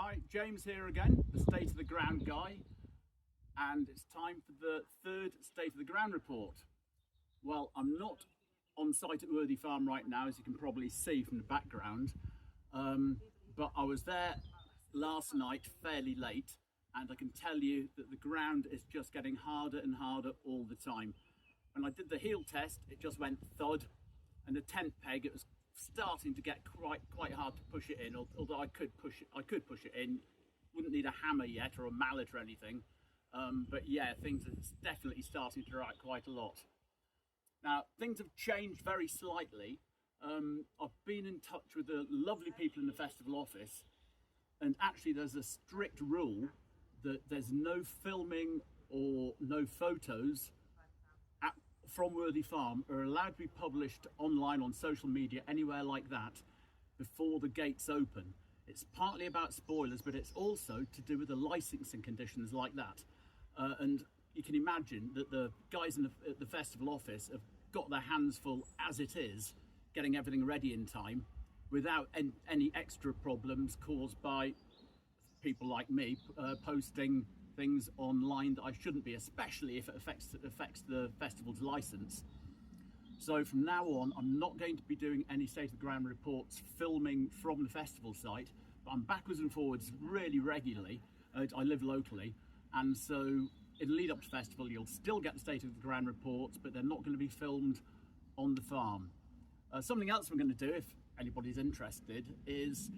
Hi, James here again, the State of the Ground guy, and it's time for the third State of the Ground report. Well, I'm not on site at Worthy Farm right now, as you can probably see from the background, but I was there last night fairly late, and I can tell you that the ground is just getting harder and harder all the time. When I did the heel test, it just went thud, and the tent peg, it was starting to get quite hard to push it in, although I could push it in. Wouldn't need a hammer yet or a mallet or anything, but yeah, things are definitely starting to write quite a lot. Now, things have changed very slightly. I've been in touch with the lovely people in the festival office, and actually there's a strict rule that there's no filming or no photos from Worthy Farm are allowed to be published online on social media, anywhere like that, before the gates open. It's partly about spoilers, but it's also to do with the licensing conditions like that. And you can imagine that the guys at the festival office have got their hands full as it is, getting everything ready in time, without any extra problems caused by people like me posting things online that I shouldn't be, especially if it affects the festival's license. So from now on, I'm not going to be doing any State of the Ground reports filming from the festival site, but I'm backwards and forwards really regularly. I live locally, and so in the lead up to the festival, you'll still get the State of the Ground reports, but they're not going to be filmed on the farm. Something else we're going to do, if anybody's interested, is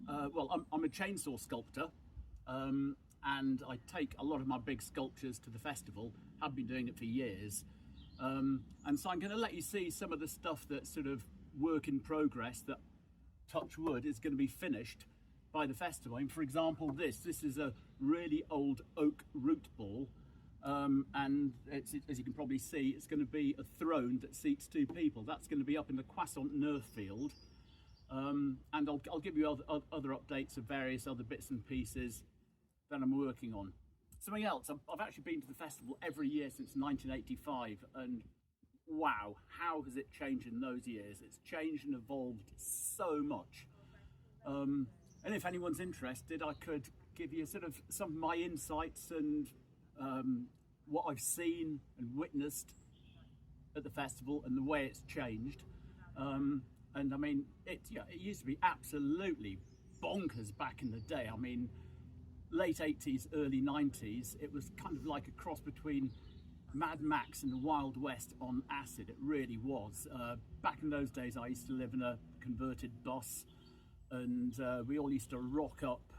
well, I'm a chainsaw sculptor, and I take a lot of my big sculptures to the festival, have been doing it for years, and so I'm going to let you see some of the stuff that's sort of work in progress that, touch wood, is going to be finished by the festival. And for example, this is a really old oak root ball, and it's, as you can probably see, it's going to be a throne that seats two people. That's going to be up in the Croissant Nerf field, and I'll give you other updates of various other bits and pieces that I'm working on. Something else, I've actually been to the festival every year since 1985, and wow, how has it changed in those years? It's changed and evolved so much. And if anyone's interested, I could give you sort of some of my insights and what I've seen and witnessed at the festival and the way it's changed. And I mean, it used to be absolutely bonkers back in the day. I mean, late 80s, early 90s, it was kind of like a cross between Mad Max and the Wild West on acid. It really was. Back in those days, I used to live in a converted bus, and we all used to rock up.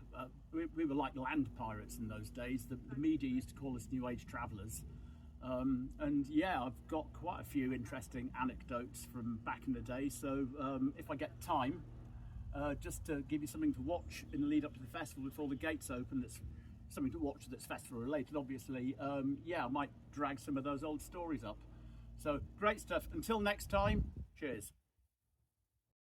We were like land pirates in those days. The media used to call us New Age travellers. And yeah, I've got quite a few interesting anecdotes from back in the day. So if I get time, just to give you something to watch in the lead up to the festival before the gates open, that's something to watch that's festival related, obviously, yeah, I might drag some of those old stories up. So great stuff. Until next time, cheers.